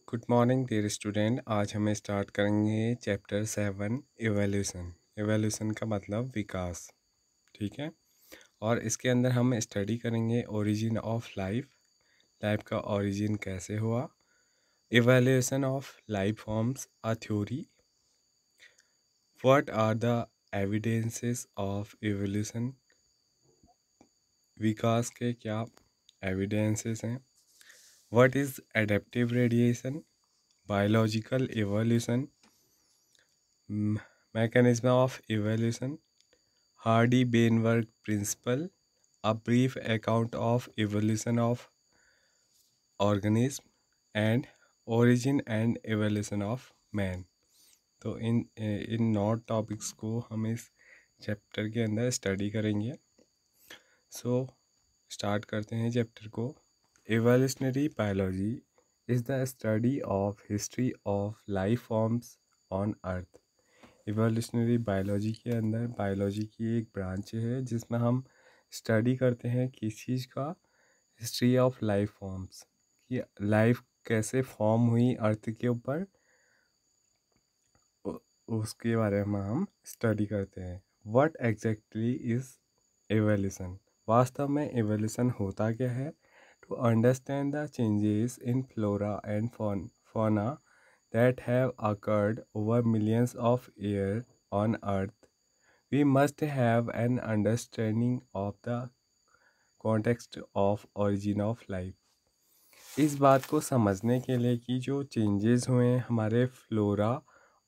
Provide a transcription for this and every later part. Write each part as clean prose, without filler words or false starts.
Good morning dear student. आज हम start करेंगे चैप्टर 7 इवोल्यूशन। इवोल्यूशन का मतलब विकास, ठीक है। और इसके अंदर हम स्टडी करेंगे ओरिजिन ऑफ लाइफ, लाइफ का ओरिजिन कैसे हुआ, evolution of life forms a theory, what are the evidences of evolution, विकास के क्या एविडेंसेस हैं, what is adaptive radiation, biological evolution, mechanism of evolution, Hardy-Weinberg principle, a brief account of evolution of organism, and origin and evolution of man। तो इन 9 topics को हम इस chapter के अंदर स्टडी करेंगे। सो स्टार्ट करते हैं चैप्टर को। Evolutionary biology is the study of history of life forms on earth. Evolutionary biology के अंदर बायोलॉजी की एक ब्रांच है जिसमें हम स्टडी करते हैं किस चीज़ का, हिस्ट्री ऑफ लाइफ फॉर्म्स, कि लाइफ कैसे फॉर्म हुई अर्थ के ऊपर, उसके बारे में हम स्टडी करते हैं। व्हाट एग्जैक्टली इज़ एवोल्यूशन, वास्तव में एवोल्यूशन होता क्या है। To understand the changes in flora and fauna that have occurred over millions of years on Earth, we must have an understanding of the context of origin of life। इस बात को समझने के लिए कि जो चेंजेस हुए हैं हमारे फ्लोरा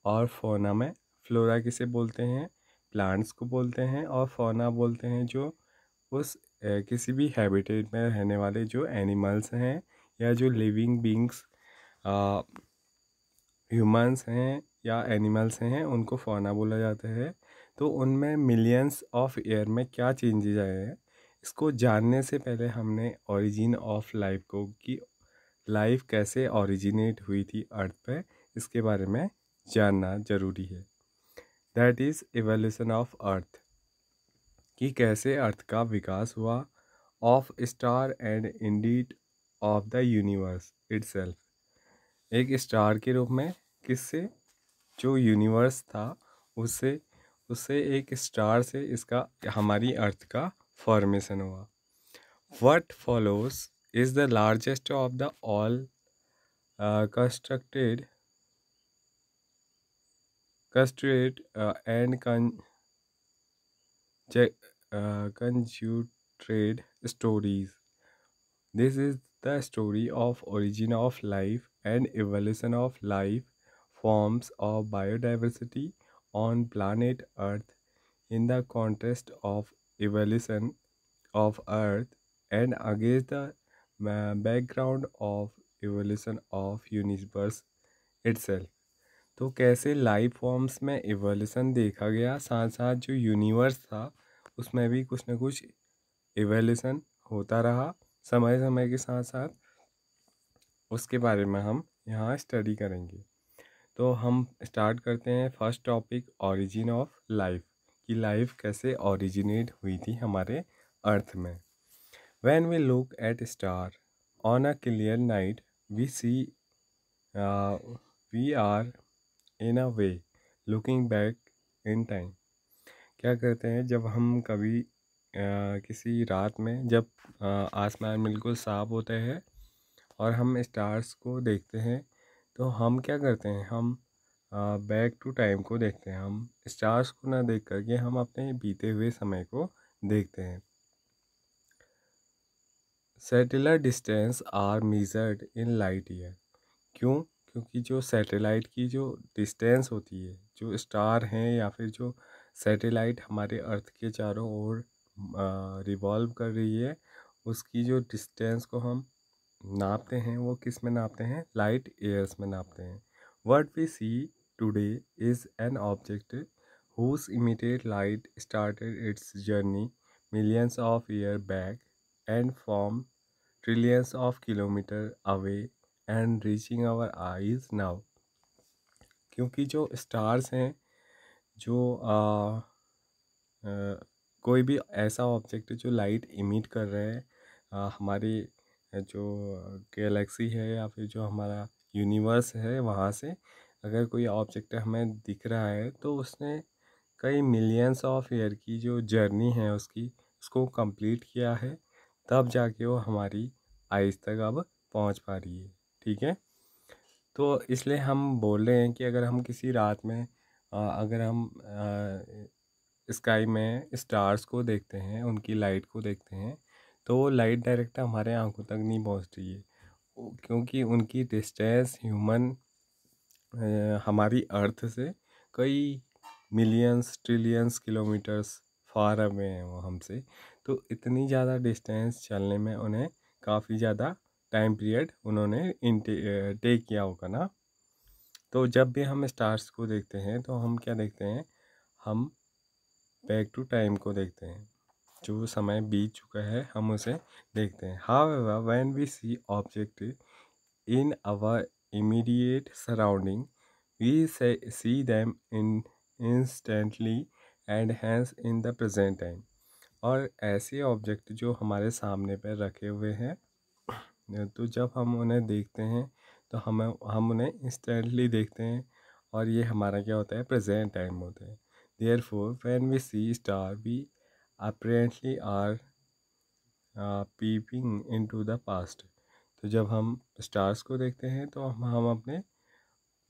और फोना में, फ्लोरा किसे बोलते हैं, प्लांट्स को बोलते हैं, और फोना बोलते हैं जो उस किसी भी हैबिटेट में रहने वाले जो एनिमल्स हैं या जो लिविंग बींग्स ह्यूमंस हैं या एनिमल्स हैं, उनको फौना बोला जाता है। तो उनमें मिलियंस ऑफ ईयर में क्या चेंजेस आए हैं, इसको जानने से पहले हमने ओरिजिन ऑफ लाइफ को, कि लाइफ कैसे ओरिजिनेट हुई थी अर्थ पे, इसके बारे में जानना ज़रूरी है। That is evolution of earth, कि कैसे अर्थ का विकास हुआ, of star and Indeed of the universe itself, एक स्टार के रूप में, किससे, जो यूनिवर्स था उससे, उससे एक स्टार से इसका हमारी अर्थ का फॉर्मेशन हुआ। What follows is the largest of the all constructed and conjured stories। This is the story of origin of life and evolution of life forms of biodiversity on planet Earth in the context of evolution of Earth and against the background of evolution of universe itself। तो कैसे life forms में evolution देखा गया, साथ साथ जो universe था उसमें भी कुछ ना कुछ इवोल्यूशन होता रहा समय समय के साथ साथ, उसके बारे में हम यहाँ स्टडी करेंगे। तो हम स्टार्ट करते हैं first topic, origin of life, कि लाइफ कैसे ओरिजिनेट हुई थी हमारे अर्थ में। When we look at star on a clear night we see we are in a way looking back in time. क्या करते हैं जब हम कभी किसी रात में, जब आसमान बिल्कुल साफ होता है और हम स्टार्स को देखते हैं, तो हम क्या करते हैं, हम बैक टू टाइम को देखते हैं। हम स्टार्स को ना देख करके हम अपने बीते हुए समय को देखते हैं। Satellite distance are measured in light year. क्यों? क्योंकि जो सैटेलाइट की जो डिस्टेंस होती है, जो स्टार हैं या फिर जो सैटेलाइट हमारे अर्थ के चारों ओर रिवॉल्व कर रही है, उसकी जो डिस्टेंस को हम नापते हैं, वो किस में नापते हैं, लाइट ईयर्स में नापते हैं। What we see today is an object whose immediate light started its journey millions of year back and from trillions of kilometre away and reaching our eyes now. क्योंकि जो स्टार्स हैं, जो कोई भी ऐसा ऑब्जेक्ट जो लाइट इमिट कर रहे हैं, हमारी जो गैलेक्सी है या फिर जो हमारा यूनिवर्स है वहाँ से अगर कोई ऑब्जेक्ट हमें दिख रहा है तो उसने कई मिलियंस ऑफ ईयर की जो जर्नी है उसको कंप्लीट किया है, तब जाके वो हमारी आइज़ तक अब पहुँच पा रही है। ठीक है, तो इसलिए हम बोल रहे हैं कि अगर हम किसी रात में अगर हम स्काई में स्टार्स को देखते हैं, उनकी लाइट को देखते हैं, तो वो लाइट डायरेक्ट हमारे आंखों तक नहीं पहुंच रही है, क्योंकि उनकी डिस्टेंस हमारी अर्थ से कई millions trillions kilometres far away हैं वो हमसे। तो इतनी ज़्यादा डिस्टेंस चलने में उन्हें काफ़ी ज़्यादा टाइम पीरियड उन्होंने टेक किया होगा ना। तो जब भी हम स्टार्स को देखते हैं तो हम क्या देखते हैं, हम बैक टू टाइम को देखते हैं, जो समय बीत चुका है हम उसे देखते हैं। However when we see object in our immediate surrounding we see them in instantly and hence in the present time. और ऐसे ऑब्जेक्ट जो हमारे सामने पर रखे हुए हैं, तो जब हम उन्हें देखते हैं तो हम उन्हें इंस्टेंटली देखते हैं, और ये हमारा क्या होता है, प्रेजेंट टाइम होता है। Therefore, when we see star, we apparently are peeping into the past. तो जब हम स्टार्स को देखते हैं तो हम अपने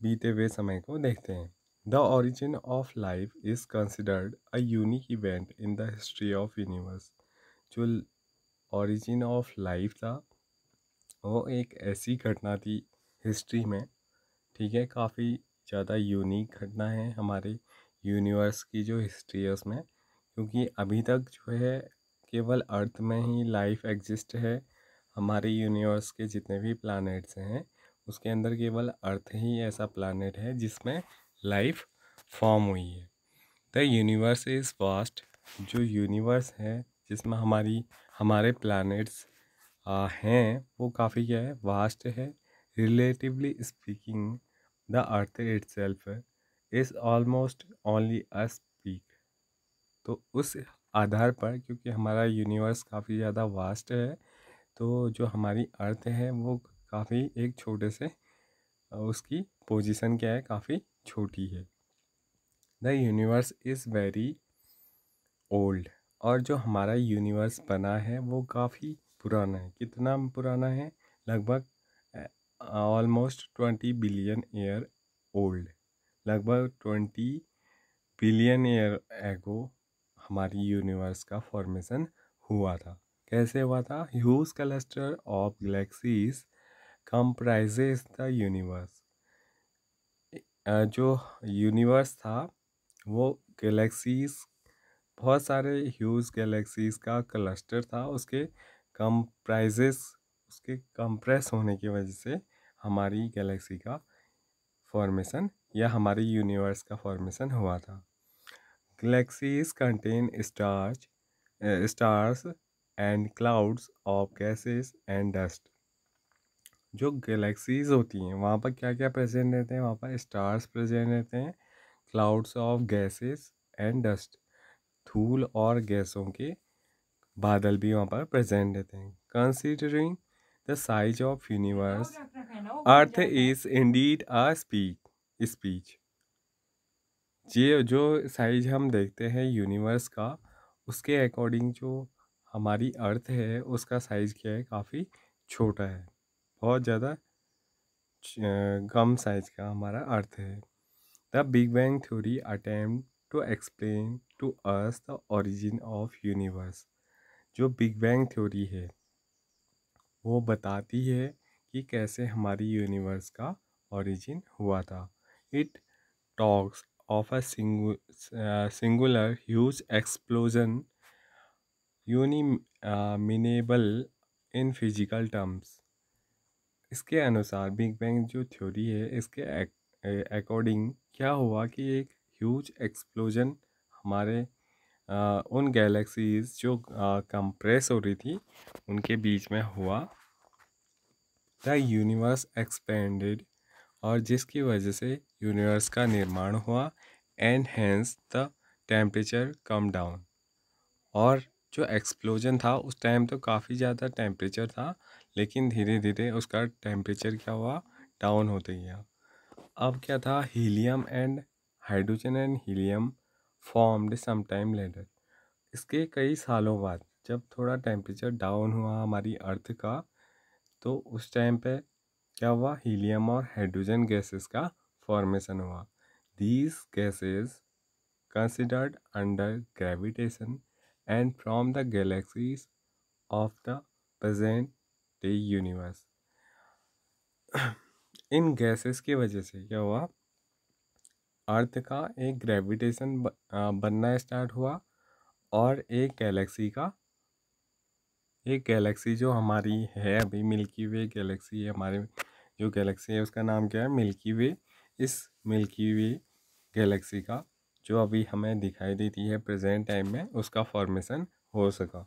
बीते हुए समय को देखते हैं। The origin of life is considered a unique event in the history of universe. जो origin of life था वो एक ऐसी घटना थी हिस्ट्री में, ठीक है, काफ़ी ज़्यादा यूनिक घटना है हमारे यूनिवर्स की जो हिस्ट्री है उसमें, क्योंकि अभी तक जो है केवल अर्थ में ही लाइफ एग्जिस्ट है। हमारे यूनिवर्स के जितने भी प्लैनेट्स हैं उसके अंदर केवल अर्थ ही ऐसा प्लैनेट है जिसमें लाइफ फॉर्म हुई है। The universe is vast. जो यूनिवर्स है जिसमें हमारे प्लैनेट्स हैं वो काफ़ी क्या है, वास्ट है। Relatively speaking the earth itself is almost only a speak. तो उस आधार पर, क्योंकि हमारा यूनिवर्स काफ़ी ज़्यादा वास्ट है, तो जो हमारी अर्थ है वो काफ़ी एक छोटे से उसकी पोजीशन क्या है, काफ़ी छोटी है। The universe is very old. और जो हमारा यूनिवर्स बना है वो काफ़ी पुराना है। कितना पुराना है, लगभग ऑलमोस्ट 20 बिलियन ईयर ओल्ड। लगभग 20 बिलियन ईयर एगो हमारी यूनिवर्स का फॉर्मेशन हुआ था। कैसे हुआ था? Huge cluster of galaxies comprises the universe. जो यूनिवर्स था वो गैलेक्सीज, बहुत सारे ह्यूज गैलेक्सीज का क्लस्टर था। उसके कंप्रेस होने की वजह से हमारी गैलेक्सी का फॉर्मेशन या हमारी यूनिवर्स का फॉर्मेशन हुआ था। Galaxies contain stars and clouds of gases and dust. जो गैलेक्सीज होती हैं वहाँ पर क्या क्या प्रेजेंट रहते हैं? वहाँ पर स्टार्स प्रेजेंट रहते हैं, clouds of gases and dust, धूल और गैसों के बादल भी वहाँ पर प्रेजेंट रहते हैं। Considering the size of universe, earth is indeed a speech. ये जो साइज हम देखते हैं यूनिवर्स का, उसके अकॉर्डिंग जो हमारी अर्थ है उसका साइज क्या है, काफ़ी छोटा है, बहुत ज़्यादा कम साइज का हमारा अर्थ है। The big bang theory attempt to explain to us the origin of universe. जो बिग बैंग थ्योरी है वो बताती है कि कैसे हमारी यूनिवर्स का ओरिजिन हुआ था। It talks of a singular huge explosion unimaginable in physical terms. इसके अनुसार बिग बैंग जो थ्योरी है इसके अकॉर्डिंग क्या हुआ कि एक ह्यूज एक्सप्लोजन हमारे उन गैलेक्सीज जो कंप्रेस हो रही थी उनके बीच में हुआ। द यूनिवर्स एक्सपेंडेड, और जिसकी वजह से यूनिवर्स का निर्माण हुआ। And hence the temperature come down. और जो एक्सप्लोजन था उस टाइम तो काफ़ी ज़्यादा टेम्परेचर था, लेकिन धीरे धीरे उसका टेम्परेचर क्या हुआ, डाउन होते गया। अब क्या था, helium and hydrogen and helium formed some time later. इसके कई सालों बाद जब थोड़ा टेम्परेचर डाउन हुआ हमारी अर्थ का, तो उस टाइम पे क्या हुआ, हीलियम और हाइड्रोजन गैसेस का फॉर्मेशन हुआ। These gases considered under gravitation and from the galaxies of the present day universe। In gases की वजह से क्या हुआ, अर्थ का एक ग्रेविटेशन बनना स्टार्ट हुआ, और एक गैलेक्सी जो हमारी है अभी, मिल्की वे गैलेक्सी है हमारे, जो गैलेक्सी है उसका नाम क्या है, मिल्की वे। इस मिल्की वे गैलेक्सी का जो अभी हमें दिखाई देती है प्रेजेंट टाइम में, उसका फॉर्मेशन हो सका।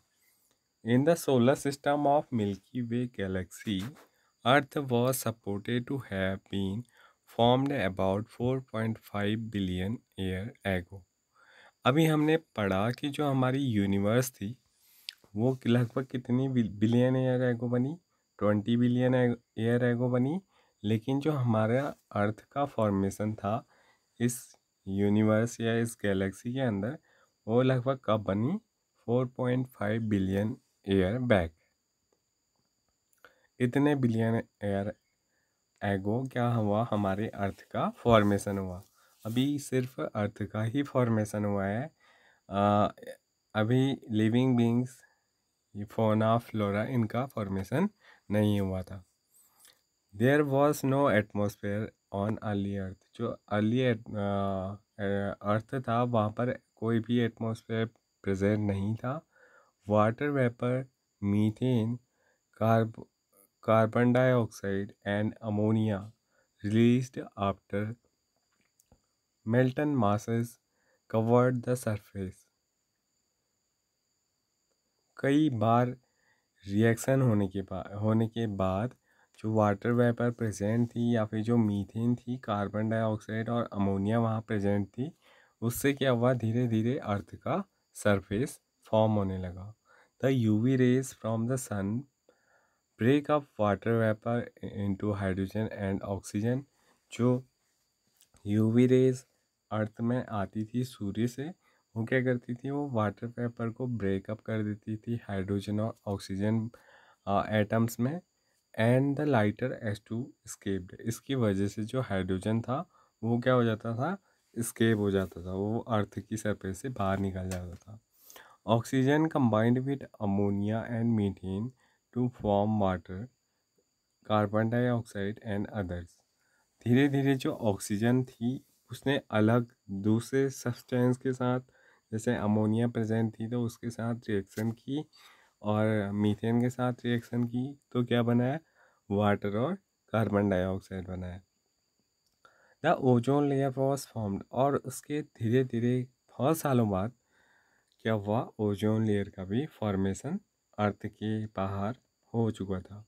In the solar system of milky way galaxy, earth was supported to have been formed about 4.5 billion year ago. अभी हमने पढ़ा कि जो हमारी यूनिवर्स थी वो लगभग कितनी बिलियन ईयर एगो बनी, 20 बिलियन ईयर एगो बनी। लेकिन जो हमारा अर्थ का फॉर्मेशन था इस यूनिवर्स या इस गैलेक्सी के अंदर, वो लगभग कब बनी, 4.5 बिलियन ईयर बैक। इतने बिलियन ईयर एगो क्या हुआ, हमारे अर्थ का फॉर्मेशन हुआ। अभी सिर्फ अर्थ का ही फॉर्मेशन हुआ है। अभी लिविंग बींग्स, फौना फ्लोरा, इनका फॉर्मेशन नहीं हुआ था। There was no atmosphere on early earth. जो अर्ली अर्थ था वहाँ पर कोई भी एटमोसफेयर प्रेजेंट नहीं था। Water vapour, methane, carbon dioxide and ammonia released after Merton masses covered the surface. कई बार रिएक्शन होने के बाद जो वाटर वेपर प्रेजेंट थी, या फिर जो मीथेन थी, कार्बन डाइऑक्साइड और अमोनिया वहाँ प्रेजेंट थी, उससे क्या हुआ, धीरे धीरे अर्थ का सरफेस फॉर्म होने लगा। The UV rays from the sun break up water vapour into hydrogen and oxygen. जो यूवी रेज अर्थ में आती थी सूर्य से, वो क्या करती थी, वो वाटर वेपर को ब्रेकअप कर देती थी हाइड्रोजन और ऑक्सीजन एटम्स में। And the lighter S2 escaped. इसकी वजह से जो हाइड्रोजन था वो क्या हो जाता था, स्केप हो जाता था, वो अर्थ की सरफेस से बाहर निकल जाता था। Oxygen combined with ammonia and methane to form water, carbon dioxide and others. धीरे धीरे जो ऑक्सीजन थी उसने अलग दूसरे सब्सटेंस के साथ, जैसे अमोनिया प्रेजेंट थी तो उसके साथ रिएक्शन की, और मीथेन के साथ रिएक्शन की, तो क्या बनाया, वाटर और कार्बन डाइऑक्साइड बनाया। The ozone layer was formed. और उसके धीरे धीरे बहुत सालों बाद क्या हुआ, ओजोन लेयर का भी फॉर्मेशन अर्थ के बाहर हो चुका था।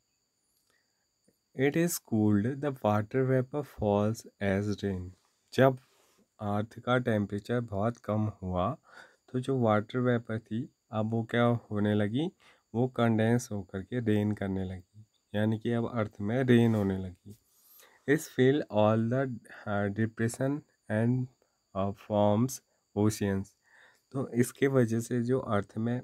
It is cooled, the water vapour falls as rain. जब अर्थ का टेम्परेचर बहुत कम हुआ तो जो वाटर वेपर थी अब वो क्या होने लगी, वो कंडेंस होकर के रेन करने लगी, यानी कि अब अर्थ में रेन होने लगी। इस fill all the depression and forms oceans. तो इसके वजह से जो अर्थ में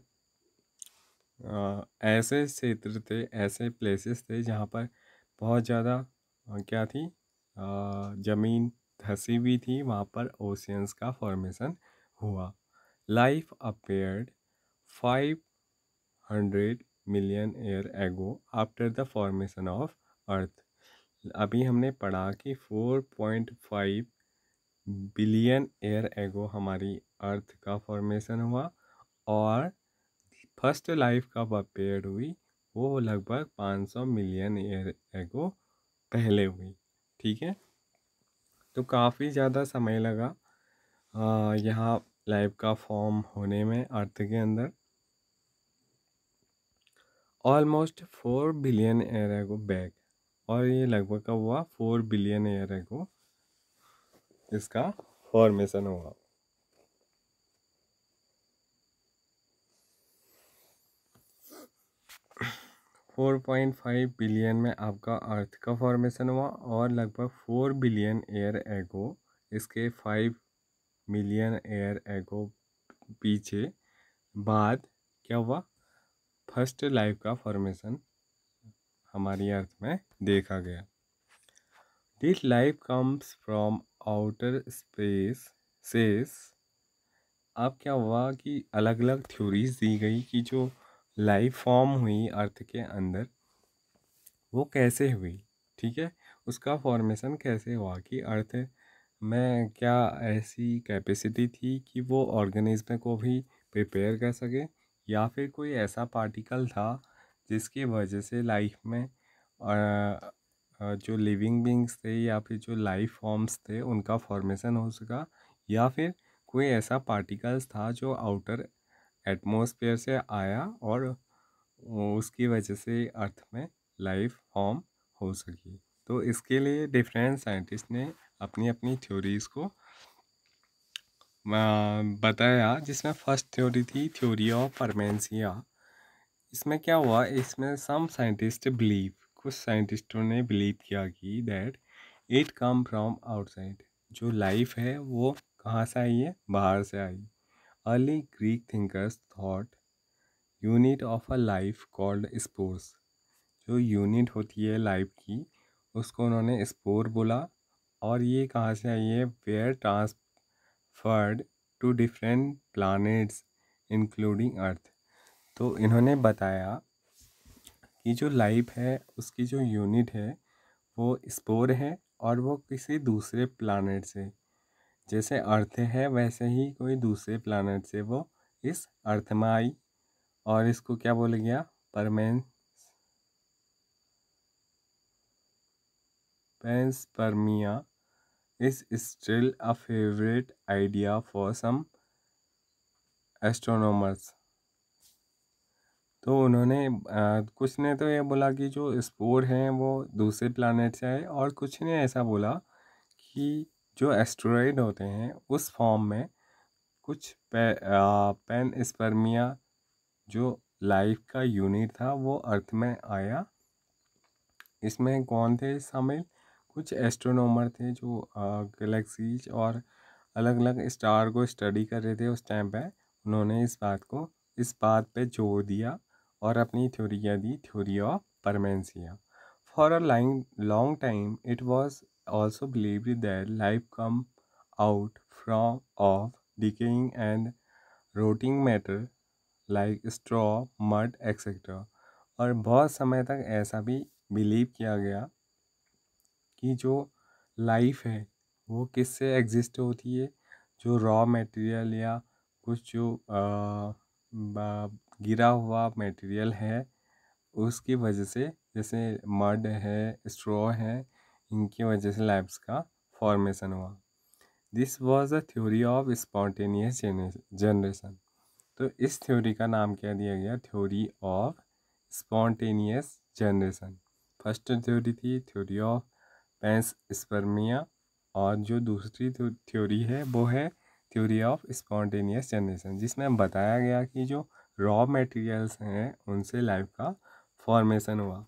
ऐसे क्षेत्र थे, ऐसे प्लेसेस थे जहाँ पर बहुत ज़्यादा क्या थी, ज़मीन धसी हुई थी, वहाँ पर ओशियंस का फॉर्मेशन हुआ। Life appeared 500 million year ago after the formation of earth. अभी हमने पढ़ा कि 4.5 बिलियन ईयर एगो हमारी अर्थ का फॉर्मेशन हुआ, और फर्स्ट लाइफ कब अपेयर हुई, वो लगभग 500 मिलियन ईयर एगो पहले हुई। ठीक है, तो काफ़ी ज़्यादा समय लगा यहाँ लाइफ का फॉर्म होने में अर्थ के अंदर। ऑलमोस्ट 4 बिलियन ईयर एगो बैक, और ये लगभग कब हुआ, 4 बिलियन ईयर एगो इसका फॉर्मेशन हुआ। 4.5 बिलियन में आपका अर्थ का फॉर्मेशन हुआ और लगभग 4 बिलियन ईयर एगो इसके 5 मिलियन ईयर एगो पीछे बाद क्या हुआ, फर्स्ट लाइफ का फॉर्मेशन हमारी अर्थ में देखा गया। This life comes from outer space says. अब क्या हुआ कि अलग अलग थ्योरीज दी गई कि जो लाइफ फॉर्म हुई अर्थ के अंदर वो कैसे हुई, ठीक है, उसका फॉर्मेशन कैसे हुआ, कि अर्थ में क्या ऐसी कैपेसिटी थी कि वो ऑर्गेनिज्म को भी प्रिपेयर कर सके, या फिर कोई ऐसा पार्टिकल था जिसकी वजह से लाइफ में जो लिविंग बींग्स थे या फिर जो लाइफ फॉर्म्स थे उनका फॉर्मेशन हो सका, या फिर कोई ऐसा पार्टिकल्स था जो आउटर एटमॉस्फेयर से आया और उसकी वजह से अर्थ में लाइफ फॉर्म हो सकी। तो इसके लिए डिफरेंट साइंटिस्ट ने अपनी अपनी थ्योरीज को बताया, जिसमें फर्स्ट थ्योरी थी थ्योरी ऑफ परमेंसिया। इसमें क्या हुआ, इसमें सम साइंटिस्ट बिलीव, कुछ साइंटिस्टों ने बिलीव किया कि that it came from outside, जो लाइफ है वो कहाँ से आई है, बाहर से आई। Early Greek thinkers thought unit of a life called spores, जो यूनिट होती है लाइफ की उसको उन्होंने स्पोर बोला, और ये कहाँ से आई है, were transferred to different planets including earth. तो इन्होंने बताया कि जो लाइफ है उसकी जो यूनिट है वो स्पोर है, और वो किसी दूसरे प्लैनेट से, जैसे अर्थ है वैसे ही कोई दूसरे प्लैनेट से वो इस अर्थ में आई, और इसको क्या बोला गया, पेंसपर्मिया is still a favorite idea for some astronomers। तो उन्होंने कुछ ने तो ये बोला कि जो स्पोर हैं वो दूसरे प्लानट से आए, और कुछ ने ऐसा बोला कि जो एस्टेरॉयड होते हैं उस फॉर्म में कुछ पेनस्पर्मिया जो लाइफ का यूनिट था वो अर्थ में आया। इसमें कौन थे शामिल, कुछ एस्ट्रोनॉमर थे जो गैलेक्सीज और अलग अलग स्टार को स्टडी कर रहे थे उस टाइम पे। उन्होंने इस बात पे जोर दिया और अपनी थ्योरियाँ दी, थ्योरी ऑफ परमेंसिया। For a long time it was also believed that life came out from of decaying and rotting matter like straw, mud etcetera. और बहुत समय तक ऐसा भी बिलीव किया गया कि जो लाइफ है वो किससे एग्जिस्ट होती है, जो रॉ मटेरियल या कुछ जो गिरा हुआ मटेरियल है उसकी वजह से, जैसे मड है, स्ट्रॉ है, इनकी वजह से लाइफ्स का फॉर्मेशन हुआ। This was a theory of spontaneous generation. तो इस थ्योरी का नाम क्या दिया गया, theory of spontaneous generation. First theory थी थ्योरी ऑफ पेंसपर्मिया, और जो दूसरी थ्योरी है वो है थ्योरी ऑफ स्पॉन्टेनियस जनरेशन, जिसमें बताया गया कि जो रॉ मटेरियल्स हैं उनसे लाइफ का फॉर्मेशन हुआ।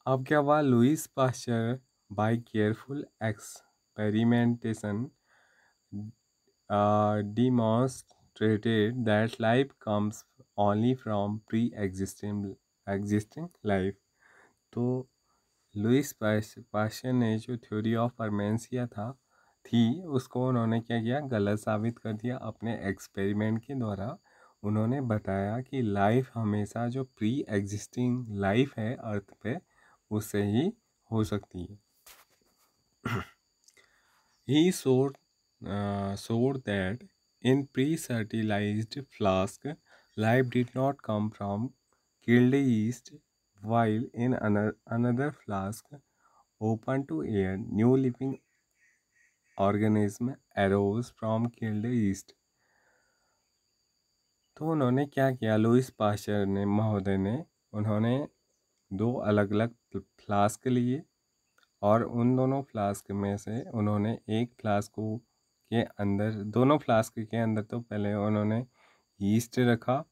अब क्या हुआ, Louis Pasteur by careful experimentation demonstrated that life comes only from existing life। तो लुइस पास्चर ने जो थ्योरी ऑफ परमेंसिया थी उसको उन्होंने क्या किया, गलत साबित कर दिया अपने एक्सपेरिमेंट के द्वारा। उन्होंने बताया कि लाइफ हमेशा जो प्री एग्जिस्टिंग लाइफ है अर्थ पे उससे ही हो सकती है। He showed that in pre-fertilized flask, life did not come from killed yeast, while in another flask open to air, new living organism arose from killed yeast। तो उन्होंने क्या किया, लुइस पास्चर ने महोदय ने, उन्होंने दो अलग अलग फ्लास्क लिए, और उन दोनों फ्लास्क में से उन्होंने एक फ्लास्क के अंदर, दोनों फ्लास्क के अंदर तो पहले उन्होंने यीस्ट रखा,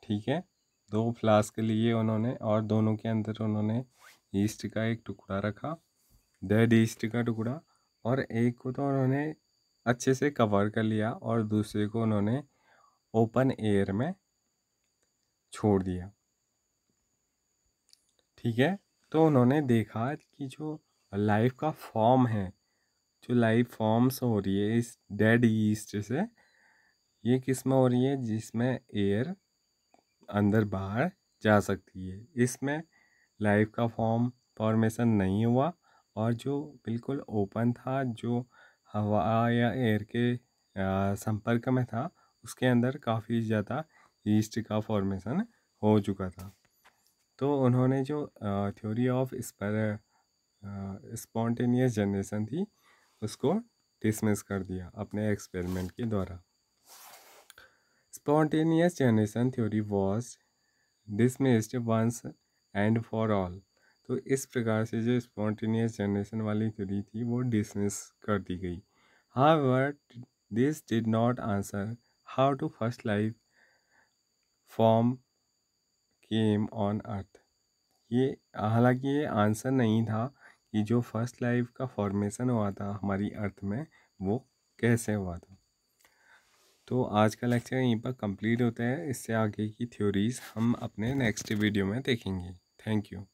ठीक है, 2 फ्लास्क लिए उन्होंने और दोनों के अंदर उन्होंने ईस्ट का एक टुकड़ा रखा, डेड ईस्ट का टुकड़ा, और एक को तो उन्होंने अच्छे से कवर कर लिया और दूसरे को उन्होंने ओपन एयर में छोड़ दिया। ठीक है, तो उन्होंने देखा कि जो लाइफ का फॉर्म है, जो लाइफ फॉर्म्स हो रही है इस डेड ईस्ट से, ये किस में हो रही है, जिसमें एयर अंदर बाहर जा सकती है। इसमें लाइफ का फॉर्मेशन नहीं हुआ, और जो बिल्कुल ओपन था, जो हवा या एयर के संपर्क में था, उसके अंदर काफ़ी ज़्यादा ईस्ट का फॉर्मेशन हो चुका था। तो उन्होंने जो थ्योरी ऑफ स्पॉन्टेनियस जनरेशन थी, उसको डिसमिस कर दिया अपने एक्सपेरिमेंट के द्वारा। Spontaneous generation theory was dismissed once and for all. तो इस प्रकार से जो स्पॉन्टेनियस जनरेशन वाली थ्योरी थी वो डिसमिस कर दी गई। However this did not answer how to first life form came on earth. ये हालांकि ये आंसर नहीं था कि जो फर्स्ट लाइफ का फॉर्मेशन हुआ था हमारी अर्थ में वो कैसे हुआ था। तो आज का लेक्चर यहीं पर कंप्लीट होता है। इससे आगे की थ्योरीज हम अपने नेक्स्ट वीडियो में देखेंगे। Thank you.